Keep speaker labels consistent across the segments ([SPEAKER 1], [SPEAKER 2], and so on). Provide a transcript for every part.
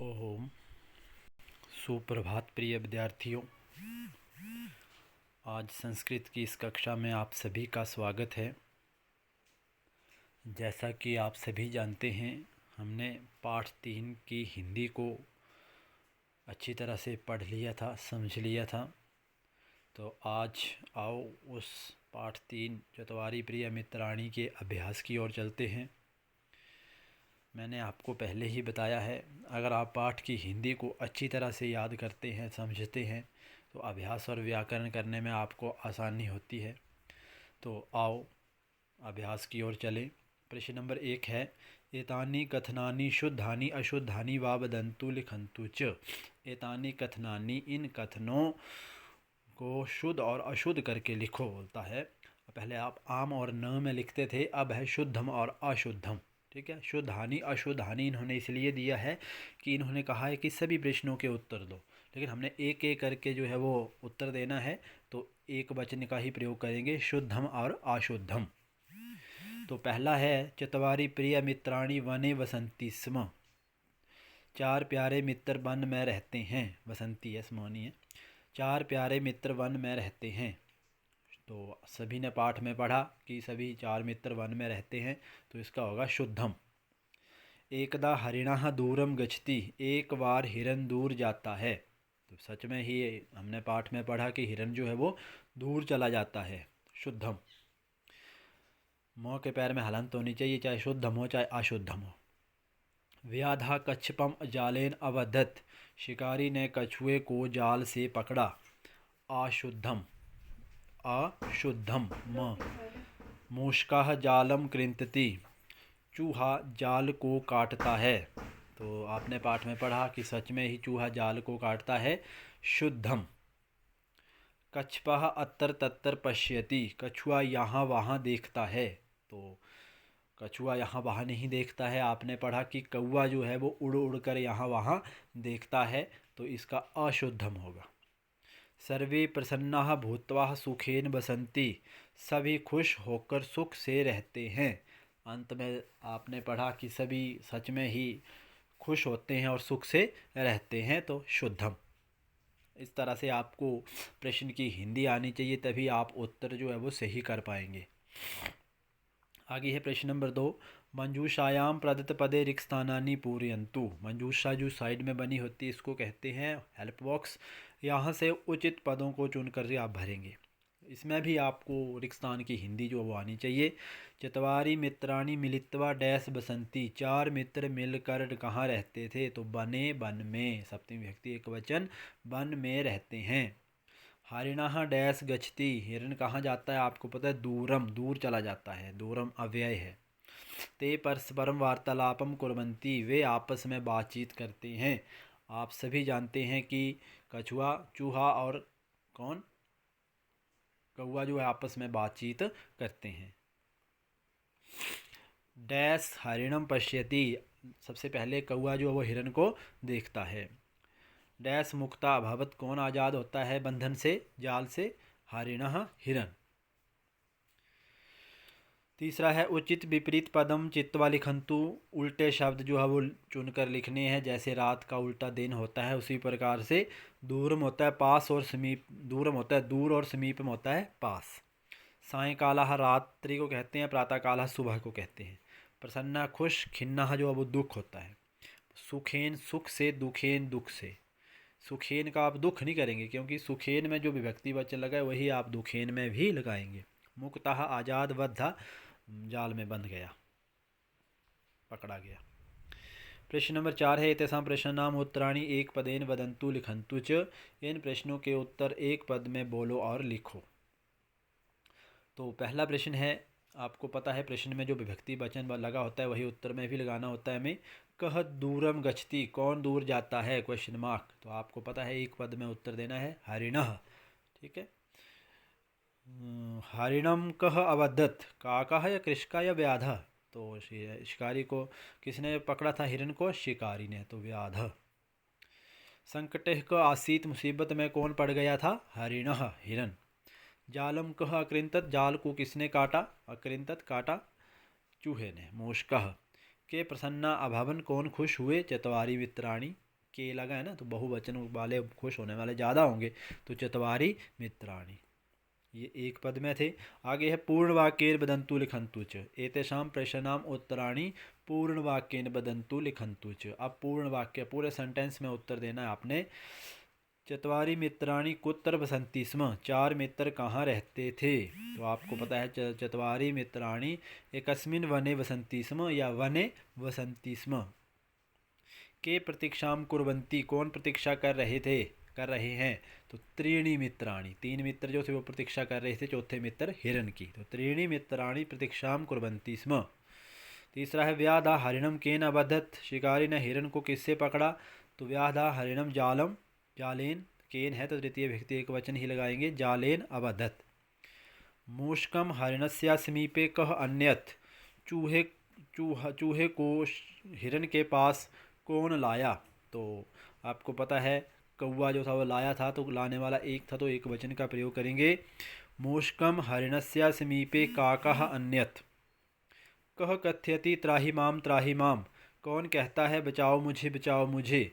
[SPEAKER 1] ओम। सुप्रभात प्रिय विद्यार्थियों, आज संस्कृत की इस कक्षा में आप सभी का स्वागत है। जैसा कि आप सभी जानते हैं, हमने पाठ 3 की हिंदी को अच्छी तरह से पढ़ लिया था, समझ लिया था। तो आज आओ उस पाठ 3 चत्वारि प्रिय मित्राणि के अभ्यास की ओर चलते हैं। मैंने आपको पहले ही बताया है, अगर आप पाठ की हिंदी को अच्छी तरह से याद करते हैं, समझते हैं, तो अभ्यास और व्याकरण करने में आपको आसानी होती है। तो आओ अभ्यास की ओर चलें। प्रश्न नंबर 1 है, एतानि कथनानि शुद्धानि अशुद्धानि वा वदन्तु लिखन्तु च। एतानि कथनानि, इन कथनों को शुद्ध और अशुद्ध करके लिखो बोलता है। पहले आप आम और न में लिखते थे, अब है शुद्धम और अशुद्धम। ठीक है, शुद्धानि अशुद्धानि इन्होंने इसलिए दिया है कि इन्होंने कहा है कि सभी प्रश्नों के उत्तर दो, लेकिन हमने एक एक करके जो है वो उत्तर देना है, तो एक वचन का ही प्रयोग करेंगे, शुद्धम और अशुद्धम। तो पहला है, चत्वारि प्रिय मित्राणि वने वसन्ति स्म। 4 प्यारे मित्र वन में रहते हैं। वसंती है, स्मोनी है। 4 प्यारे मित्र वन में रहते हैं। तो सभी ने पाठ में पढ़ा कि सभी 4 मित्र वन में रहते हैं, तो इसका होगा शुद्धम। एकदा हरिणः दूरम गच्छति, एक बार हिरन दूर जाता है। तो सच में ही हमने पाठ में पढ़ा कि हिरन जो है वो दूर चला जाता है, शुद्धम। मोह के पैर में हलंत होनी चाहिए, चाहे शुद्धम हो चाहे अशुद्धम हो। व्याधा कच्छपम जालेन अवदत, शिकारी ने कछुए को जाल से पकड़ा। अशुद्धम अशुद्धम। म मूषकः जालम कृंतति, चूहा जाल को काटता है। तो आपने पाठ में पढ़ा कि सच में ही चूहा जाल को काटता है, शुद्धम। कच्छपः अत्र तत्र पश्यति, कछुआ यहाँ वहाँ देखता है। तो कछुआ यहाँ वहाँ नहीं देखता है। आपने पढ़ा कि कौवा जो है वो उड़ उड़ कर यहाँ वहाँ देखता है, तो इसका अशुद्धम होगा। सर्वे प्रसन्नाः भूत्वा सुखेन बसन्ति, सभी खुश होकर सुख से रहते हैं। अंत में आपने पढ़ा कि सभी सच में ही खुश होते हैं और सुख से रहते हैं, तो शुद्धम। इस तरह से आपको प्रश्न की हिंदी आनी चाहिए, तभी आप उत्तर जो है वो सही कर पाएंगे। आगे है प्रश्न नंबर 2, मंजूषायाम प्रदत्त पदे रिक्त स्थानानि पूरयन्तु। मंजूषा जो साइड में बनी होती है, इसको कहते हैं हेल्प बॉक्स। यहाँ से उचित पदों को चुनकर आप भरेंगे। इसमें भी आपको रिक्त स्थान की हिंदी जो वो आनी चाहिए। चत्वारि मित्राणि मिलित्वा डैश बसंती, 4 मित्र मिलकर कहाँ रहते थे, तो बने, वन में, सप्तमी विभक्ति एक वचन, वन में रहते हैं। हरिणः डैश गच्छति, हिरण कहाँ जाता है, आपको पता है, दूरम, दूर चला जाता है, दूरम अव्यय है। ते परस्परम वार्तालापम कुर्वन्ति, वे आपस में बातचीत करते हैं। आप सभी जानते हैं कि कछुआ, चूहा और कौन, कौवा जो है आपस में बातचीत करते हैं। डैश हरिणम पश्यति, सबसे पहले कौवा जो है वो हिरण को देखता है। डैश मुक्ता अभवत, कौन आज़ाद होता है बंधन से, जाल से, हरिणः हिरण। तीसरा है, उचित विपरीत पदम चित्वा लिखन्तु, उल्टे शब्द जो है वो चुनकर लिखने हैं। जैसे रात का उल्टा दिन होता है, उसी प्रकार से दूरम होता है पास और समीप, दूरम होता है दूर और समीपम होता है पास। सायंकालः रात्रि को कहते हैं, प्रातःकालः सुबह को कहते हैं। प्रसन्ना खुश, खिन्ना जो है वो दुख होता है। सुखेन सुख से, दुखेन दुख से। सुखेन का आप दुख नहीं करेंगे, क्योंकि सुखेन में जो विभक्ति वचन लगा है वही आप दुखेन में भी लगाएंगे। मुक्तः आज़ाद, बद्धा जाल में बंध गया, पकड़ा गया। प्रश्न नंबर 4 है, एतेषां प्रश्नानाम् उत्तराणि एक पदेन वदन्तु लिखन्तु च। इन प्रश्नों के उत्तर एक पद में बोलो और लिखो। तो पहला प्रश्न है, आपको पता है प्रश्न में जो विभक्ति वचन लगा होता है वही उत्तर में भी लगाना होता है हमें। कह दूरम गच्छति, कौन दूर जाता है, क्वेश्चन मार्क। तो आपको पता है एक पद में उत्तर देना है, हरिणः। ठीक है। हरिणम कह अवदत, काका या कृषका या व्याध। तो शिकारी को किसने पकड़ा था, हिरण को, शिकारी ने, तो व्याध। संकटः क आसीत, मुसीबत में कौन पड़ गया था, हरिणः हिरण। जालम कह अकृंतत, जाल को किसने काटा, अकृंतत काटा चूहे ने, मूषकः। के प्रसन्ना अभवन, कौन खुश हुए, चत्वारि मित्राणि। के लगा है ना, तो बहुवचन वाले खुश होने वाले ज़्यादा होंगे। तो चत्वारि मित्राणि, ये एक पद में थे। आगे है पूर्ण वाक्येन वदन्तु लिखन्तु च, एतेषां प्रश्नानाम् उत्तराणि पूर्ण वाक्येन वदन्तु लिखन्तु च। अब पूर्ण वाक्य पूरे सेंटेंस में उत्तर देना है आपने। चत्वारि मित्राणि कुत्र वसन्ति स्म, चार मित्र कहाँ रहते थे। तो आपको पता है चत्वारि मित्राणि एकस्मिन् वने वसन्ति स्म या वने वसन्ति स्म। के प्रतीक्षां कुर्वन्ति, कौन प्रतीक्षा कर रहे हैं। तो त्रीणि मित्राणि, तीन मित्र जो थे वो प्रतीक्षा कर रहे थे चौथे मित्र हिरण की। तो त्रीणि मित्राणि प्रतीक्षां कुर्वन्ति स्म। तीसरा है व्याधा हरिणम केन अबधत, शिकारी ने हिरण को किससे पकड़ा। तो व्याधा हरिणम जालम, जालेन, केन है तो तृतीय विभक्ति एक वचन ही लगाएंगे, जालेन अबधत। मूषकम हरिणस्य समीपे कह अन्यत, चूहे को हिरण के पास कौन लाया। तो आपको पता है कौवा जो था वो लाया था, तो लाने वाला एक था तो एक वचन का प्रयोग करेंगे। मूषकम हरिणस्य समीपे काकः अन्यत, कह कथयति त्राहि माम, कौन कहता है बचाओ मुझे।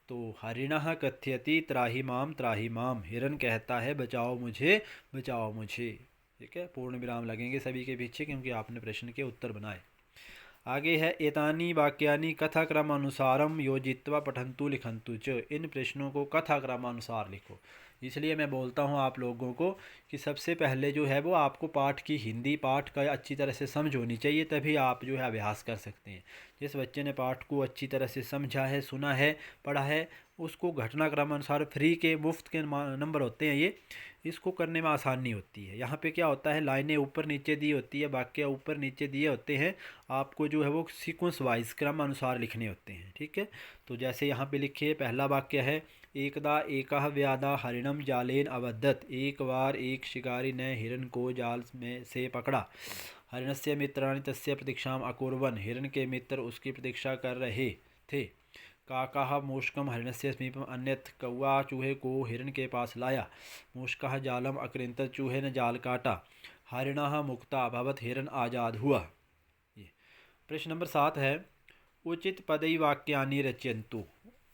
[SPEAKER 1] तो हरिणः कथयति त्राहि माम, हिरण कहता है बचाओ मुझे। ठीक है, पूर्ण विराम लगेंगे सभी के पीछे क्योंकि आपने प्रश्न के उत्तर बनाए। आगे है एतानि वाक्यानि कथाक्रमानुसारम योजित्वा पठन्तु लिखन्तु च, इन प्रश्नों को कथाक्रमानुसार लिखो। इसलिए मैं बोलता हूँ आप लोगों को कि सबसे पहले जो है वो आपको पाठ की हिंदी पाठ का अच्छी तरह से समझ होनी चाहिए, तभी आप जो है अभ्यास कर सकते हैं। जिस बच्चे ने पाठ को अच्छी तरह से समझा है, सुना है, पढ़ा है, उसको घटनाक्रम अनुसार फ्री के मुफ्त के नंबर होते हैं ये, इसको करने में आसानी होती है। यहाँ पे क्या होता है, लाइनें ऊपर नीचे दी होती है, वाक्य ऊपर नीचे दिए होते हैं, आपको जो है वो सीक्वेंस वाइज क्रम अनुसार लिखने होते हैं। ठीक है, तो जैसे यहाँ पे लिखिए, पहला वाक्य है एकदा एकः व्याधा हरिणम जालेन अबद्धत, एक बार एक शिकारी ने हिरण को जाल में से पकड़ा। हरिणस्य मित्राणि तस्य प्रतीक्षाम अकुर्वन्, हिरण के मित्र उसकी प्रतीक्षा कर रहे थे। काकाः मूषकम हरिणस्य समीपम अन्यत्, कौवा चूहे को हिरण के पास लाया। मूषकः जालम अकृन्तत्, चूहे ने जाल काटा। हरिणः मुक्ता अभवत्, हिरण आज़ाद हुआ। ये प्रश्न नंबर 7 है उचित पदई वाक्यानि रचयन्तु।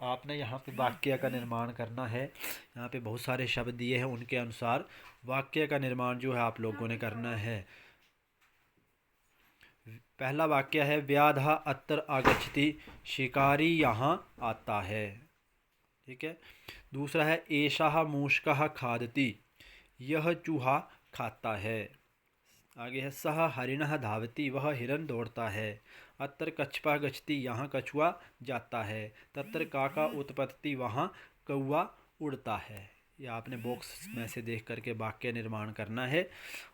[SPEAKER 1] आपने यहाँ पे वाक्य का निर्माण करना है। यहाँ पे बहुत सारे शब्द दिए हैं, उनके अनुसार वाक्य का निर्माण जो है आप लोगों ने करना है। पहला वाक्य है व्याधा अत्र आगच्छति, शिकारी यहाँ आता है। ठीक है, दूसरा है एषः मूषकः खादति, यह चूहा खाता है। आगे है सह हरिणः धावति, वह हिरण दौड़ता है। अत्र कच्छपः गच्छति, यहाँ कछुआ जाता है। तत्र काका उत्पत्ति, वहाँ कौवा उड़ता है। यह आपने बॉक्स में से देख करके वाक्य निर्माण करना है।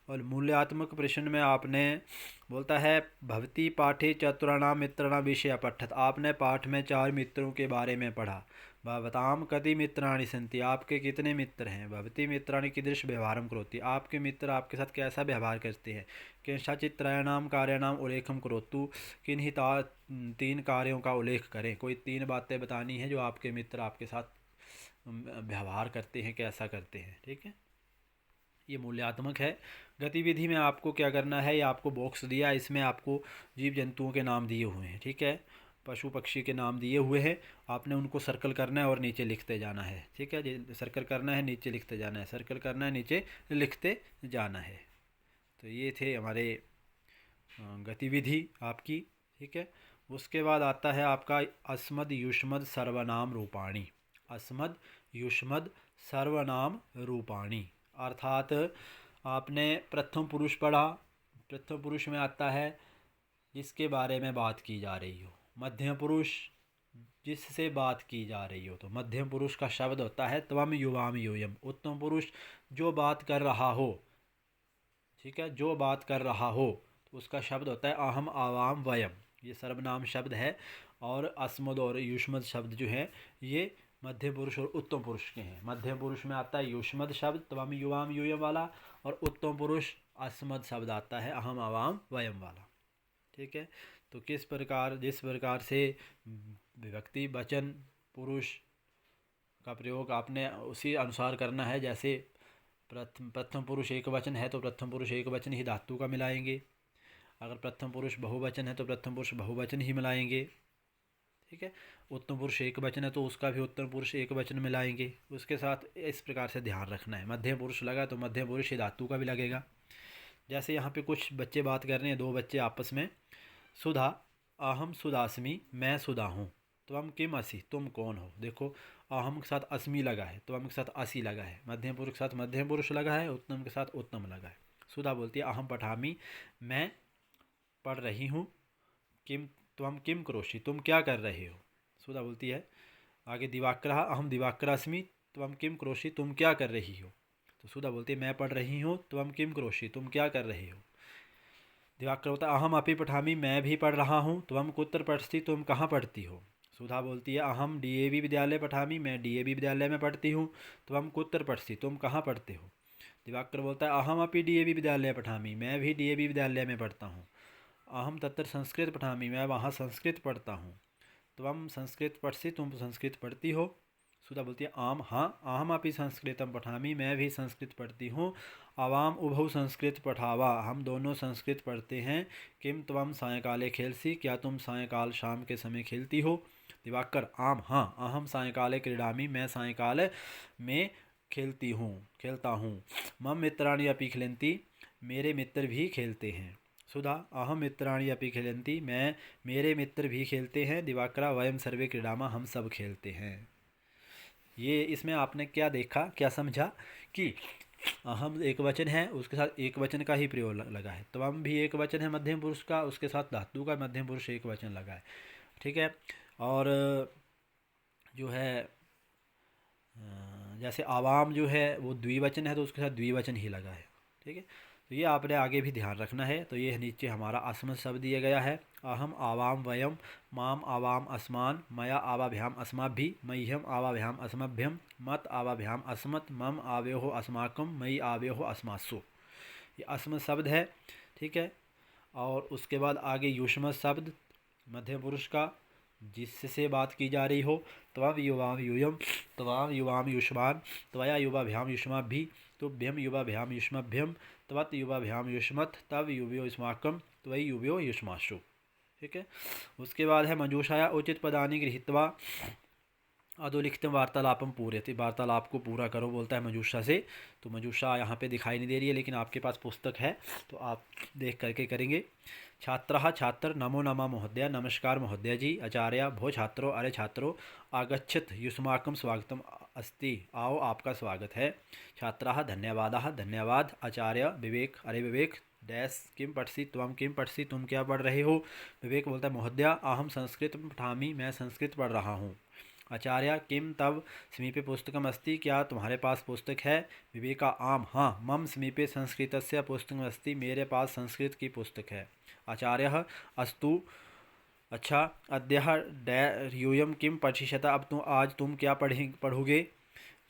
[SPEAKER 1] और मूल्यात्मक प्रश्न में आपने बोलता है भवती पाठे चतुराणाम मित्राणाम विषय पठत, आपने पाठ में चार मित्रों के बारे में पढ़ा। भवताम कति मित्राणि सन्ति, आपके कितने मित्र हैं। भवती मित्राणि कीदृश व्यवहारं करोति, आपके मित्र आपके साथ कैसा व्यवहार करते हैं। केषांचित् त्रयाणां कार्याणाम् उल्लेखं करोतु, किन्हीं तीन कार्यों का उल्लेख करें। कोई तीन बातें बतानी है जो आपके मित्र आपके साथ व्यवहार करते हैं, कैसा करते हैं। ठीक है, ये मूल्यात्मक है। गतिविधि में आपको क्या करना है, ये आपको बॉक्स दिया, इसमें आपको जीव जंतुओं के नाम दिए हुए हैं। ठीक है, पशु पक्षी के नाम दिए हुए हैं, आपने उनको सर्कल करना है और नीचे लिखते जाना है। ठीक है, सर्कल करना है, नीचे लिखते जाना है, सर्कल करना है, नीचे लिखते जाना है। तो ये थे हमारे गतिविधि आपकी। ठीक है, उसके बाद आता है आपका अस्मद युष्मद सर्वनाम रूपाणी। अस्मद युष्मद सर्वनाम रूपाणी अर्थात आपने प्रथम पुरुष पढ़ा। प्रथम पुरुष में आता है जिसके बारे में बात की जा रही हो। मध्यम पुरुष जिससे बात की जा रही हो, तो मध्यम पुरुष का शब्द होता है त्वम युवाम यूयम। उत्तम पुरुष जो बात कर रहा हो, ठीक है, जो बात कर रहा हो, तो उसका शब्द होता है अहम आवाम वयम। ये सर्वनाम शब्द है। और अस्मद और युष्मद शब्द जो है ये मध्यम पुरुष और उत्तम पुरुष के हैं। मध्यम पुरुष में आता है युष्मद शब्द त्वम युवाम यूयम वाला, और उत्तम पुरुष अस्मद शब्द आता है अहम आवाम वयम वाला। ठीक है, तो जिस प्रकार से विभक्ति वचन पुरुष का प्रयोग आपने उसी अनुसार करना है। जैसे प्रथम पुरुष एक वचन है तो प्रथम पुरुष एक वचन ही धातु का मिलाएंगे। अगर प्रथम पुरुष बहुवचन है तो प्रथम पुरुष बहुवचन ही मिलाएंगे। ठीक है। उत्तम पुरुष एक वचन है तो उसका भी उत्तम पुरुष एक वचन में लाएंगे। उसके साथ इस प्रकार से ध्यान रखना है। मध्यम पुरुष लगा तो मध्यम पुरुष ही धातु का भी लगेगा। जैसे यहाँ पे कुछ बच्चे बात कर रहे हैं, दो बच्चे आपस में। सुधा, अहम सुदास्मि, मैं सुधा हूँ। त्वम किम असि, तुम कौन हो। देखो अहम के साथ अस्मि लगा है, त्वम के साथ असि लगा है, मध्यम पुरुष के साथ मध्यम पुरुष लगा है, उत्तम के साथ उत्तम लगा है। सुधा बोलती है अहम पठामि, मैं पढ़ रही हूँ। किम त्वम किम करोषि, तुम क्या कर रहे हो। सुधा बोलती है आगे दिवाकरः अहम दिवाकरास्मि, त्वम किम करोषि, तुम क्या कर रही हो। तो सुधा बोलती है मैं पढ़ रही हूँ, त्वम किम करोषि, तुम क्या कर रहे हो। दिवाकर होता है अहम अपि पठामि, मैं भी पढ़ रहा हूँ। त्वम कुत्र पठसि, तुम कहाँ पढ़ती हो। सुधा बोलती है अहम डीएवी विद्यालय पठामि, मैं डीएवी विद्यालय में पढ़ती हूँ। त्वम कुत्र पठसि, तुम कहाँ पढ़ते हो। दिवाकर बोलता है अहम अपि डीएवी विद्यालय पठामि, मैं भी डीएवी विद्यालय में पढ़ता हूँ। अहम तत्र संस्कृत पठामि, मैं वहाँ संस्कृत पढ़ता हूँ। त्वम संस्कृत पठसि, तुम संस्कृत पढ़ती हो। सुधा बोलती है आम हाँ, अहम अपि संस्कृतम पठामि, मैं भी संस्कृत पढ़ती हूँ। आवाम उभौ संस्कृत पठावा, हम दोनों संस्कृत पढ़ते हैं। किम त्वम सायंकाले खेलसी, क्या तुम सायंकाल शाम के समय खेलती हो। दिवाकर आम हाँ, अहम सायंकाले क्रीडामि, मैं सायंकाल में खेलता हूँ। मम मित्राणि अपि खेलन्ति, मेरे मित्र भी खेलते हैं। सुधा अहम मित्राणि अपि खेलन्ति, मेरे मित्र भी खेलते हैं। दिवाकरा वयम सर्वे क्रीडामा, हम सब खेलते हैं। ये इसमें आपने क्या देखा, क्या समझा कि अहम एक वचन है, उसके साथ एक वचन का ही प्रयोग लगा है। त्वम भी एक वचन है मध्यम पुरुष का, उसके साथ धातु का मध्यम पुरुष एक वचन लगा है। ठीक है। और जो है जैसे आवाम जो है वो द्विवचन है तो उसके साथ द्विवचन ही लगा है। ठीक है। तो ये आपने आगे भी ध्यान रखना है। तो ये नीचे हमारा अस्मत् शब्द दिया गया है। अहम आवाम वयम, माम आवाम अस्मान, मया आवाभ्याम अस्माभि, मह्यम आवाभ्याम अस्मभ्यम, मत आवाभ्याम अस्मत्, मम आव्योहो अस्माकम, मयि आव्योहो अस्मासु। ये अस्मत् शब्द है। ठीक है। और उसके बाद आगे युष्मत् शब्द मध्यम पुरुष का, जिससे बात की जा रही हो। त्वम युवाम यूयम, त्वाम युवाम युष्मान, त्वया युवाभ्याम युष्माभि, तुभ्यम युवाभ्याम युष्मभ्यम, त्वत् युवाभ्याम युष्मत्, तव युवयो युष्माकम, त्वयि युवयो युष्मासु। ठीक है। उसके बाद है मंजूषाया उचित पदानि गृहीत्वा अधोलिखितम वार्तालापम पूर्यते, वार्तालाप को पूरा करो बोलता है मंजूषा से। तो मंजूषा यहाँ पे दिखाई नहीं दे रही है, लेकिन आपके पास पुस्तक है तो आप देख करके करेंगे। छात्रः छात्र, नमो नमः महोदय, नमस्कार महोदय जी। आचार्य भो छात्रो, अरे छात्रो, आगच्छत युष्माकं स्वागतम अस्ति, आओ आपका स्वागत है। छात्राः धन्यवादाः, धन्यवाद। आचार्य विवेक, अरे विवेक डैश किम पठसि, त्वम किम पठसि, तुम क्या पढ़ रहे हो। विवेक बोलता है महोदय अहम संस्कृत पठामि, मैं संस्कृत पढ़ रहा हूँ। आचार्य किम तव समीपे पुस्तकम अस्ति, क्या तुम्हारे पास पुस्तक है। विवेका आम हाँ, मम समीपे संस्कृतस्य पुस्तकम अस्ति, मेरे पास संस्कृत की पुस्तक है। आचार्य अस्तु, अच्छा। अद्यः यूयम किम पठिष्यत, अब तुम क्या पढ़ोगे।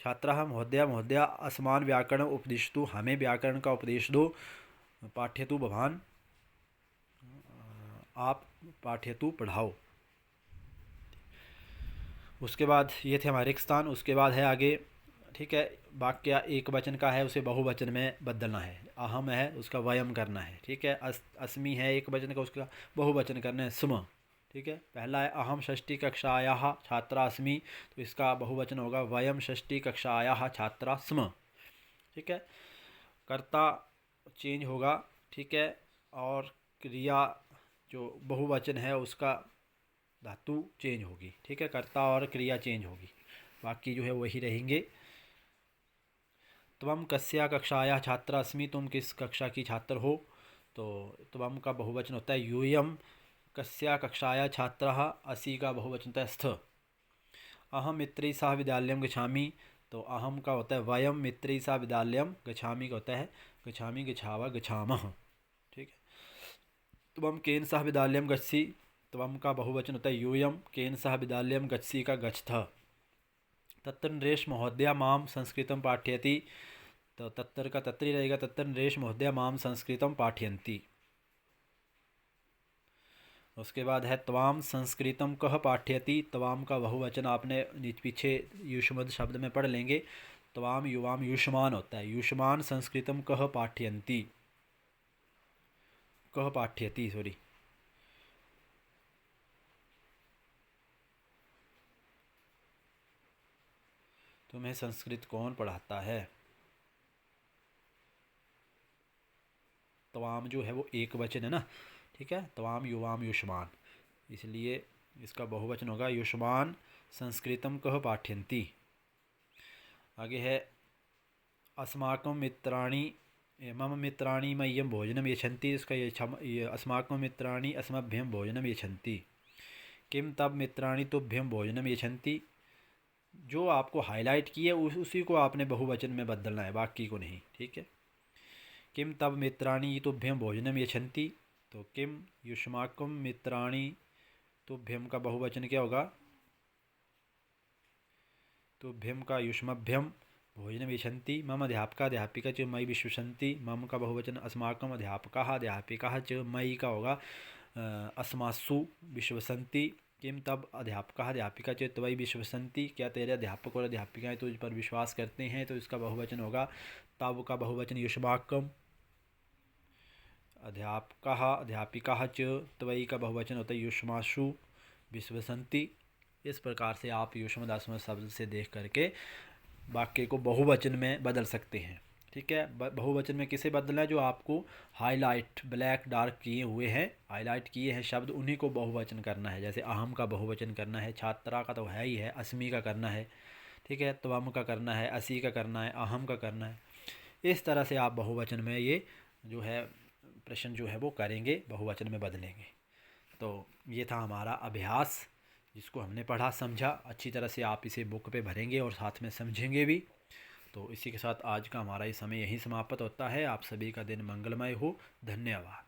[SPEAKER 1] छात्रः महोदय महोदय अस्मान् व्याकरण उपदिशतु, हमें व्याकरण का उपदेश दो। पाठ्यतु भवान, आप पाठ्यतु पढ़ाओ। उसके बाद ये थे हमारे स्थान। उसके बाद है आगे। ठीक है। वाक्य एक वचन का है, उसे बहुवचन में बदलना है। अहम है उसका वयम करना है। ठीक है। अस्मि है एक वचन का, उसका बहुवचन करना है स्म। ठीक है। पहला है अहम षष्ठी कक्षायाः छात्रा अस्मि, तो इसका बहुवचन होगा वयम षष्ठी कक्षायाः छात्रा स्म। ठीक है। कर्ता चेंज होगा। ठीक है। और क्रिया जो बहुवचन है उसका धातु चेंज होगी। ठीक है। कर्ता और क्रिया चेंज होगी, बाकी जो है वही रहेंगे। त्वम कस्या कक्षाया छात्रा अस्मि, तुम किस कक्षा की छात्र हो। तो त्वम का बहुवचन होता है यूयम, कस्या कक्षाया छात्रः, असि का बहुवचन होता है स्थ। अहम मित्रैः सह विद्यालयं गच्छामि, तो अहम का होता है वयम मित्रैः सह विद्यालयं, गच्छामि का होता है गच्छामि गच्छावा गच्छामः। ठीक है। त्वम केन सह विद्यालयं गच्छसि, त्वम का बहुवचन होता है यूयम, केन सह विद्यालयं गच्छसि का गच्छथ। तत्र नरेश महोदय माम संस्कृतं पाठयति, तो तत्र का तत्र ही रहेगा, तत्र नरेश महोदय माम संस्कृतं पाठयन्ति। उसके बाद है त्वाम संस्कृतं कः पाठयति, त्वाम का बहुवचन आपने पीछे युष्मद् शब्द में पढ़ लेंगे। त्वाम युवाम युष्मान होता है, युष्मान संस्कृतं कः पाठयन्ति, कः पाठयति सॉरी। तुम्हें संस्कृत कौन पढ़ाता है? त्वाम जो है वो एक वचन है ना, ठीक है। त्वाम युवाम युष्मान, इसलिए इसका बहुवचन होगा युष्मान संस्कृतम कह पाठयन्ति। आगे है अस्माकं मित्राणि मम मित्राणि मह्यं भोजनं यच्छन्ति, इसका ये अस्माकं मित्राणि अस्मभ्यं भोजनं यच्छन्ति। किम तब मित्राणि तुभ्यं भोजनं यच्छन्ति, जो आपको हाईलाइट किया उसी को आपने बहुवचन में बदलना है, बाकी को नहीं, ठीक है। किम तब मित्राणि तुभ्यं भोजनं यच्छन्ति, तो किम युष्माकं मित्राणि तुभ्यं का बहुवचन क्या होगा? तुभ्यं का युष्मभ्यं भोजनं यच्छन्ति। मम अध्यापका अध्यापिका च मयि विश्वसन्ति, मम का बहुवचन अस्माकं अध्यापकाः अध्यापिकाः च, मयि का होगा अस्मासु विश्वसन्ति। किम तब अध्यापकाः अध्यापिका च त्वयि विश्वसन्ति, क्या तेरे अध्यापक और अध्यापिकाएँ तुझ पर विश्वास करते हैं, तो इसका बहुवचन होगा तब का बहुवचन युष्माकं। अध्यापकाः अध्यापिकाः च, त्वयि का बहुवचन होता है युष्मासु विश्वसन्ति। इस प्रकार से आप युष्मदास्मद शब्द से देख करके वाक्य को बहुवचन में बदल सकते हैं, ठीक है। बहुवचन में किसे बदलना है? जो आपको हाईलाइट ब्लैक डार्क किए हुए हैं, हाईलाइट किए हैं शब्द, उन्हीं को बहुवचन करना है। जैसे अहम का बहुवचन करना है, छात्रा का तो है ही है, अस्मि का करना है, ठीक है, त्वम का करना है, असी का करना है, अहम का करना है। इस तरह से आप बहुवचन में ये जो है प्रश्न जो है वो करेंगे, बहुवचन में बदलेंगे। तो ये था हमारा अभ्यास, जिसको हमने पढ़ा समझा अच्छी तरह से। आप इसे बुक पे भरेंगे और साथ में समझेंगे भी। तो इसी के साथ आज का हमारा ये समय यहीं समाप्त होता है। आप सभी का दिन मंगलमय हो। धन्यवाद।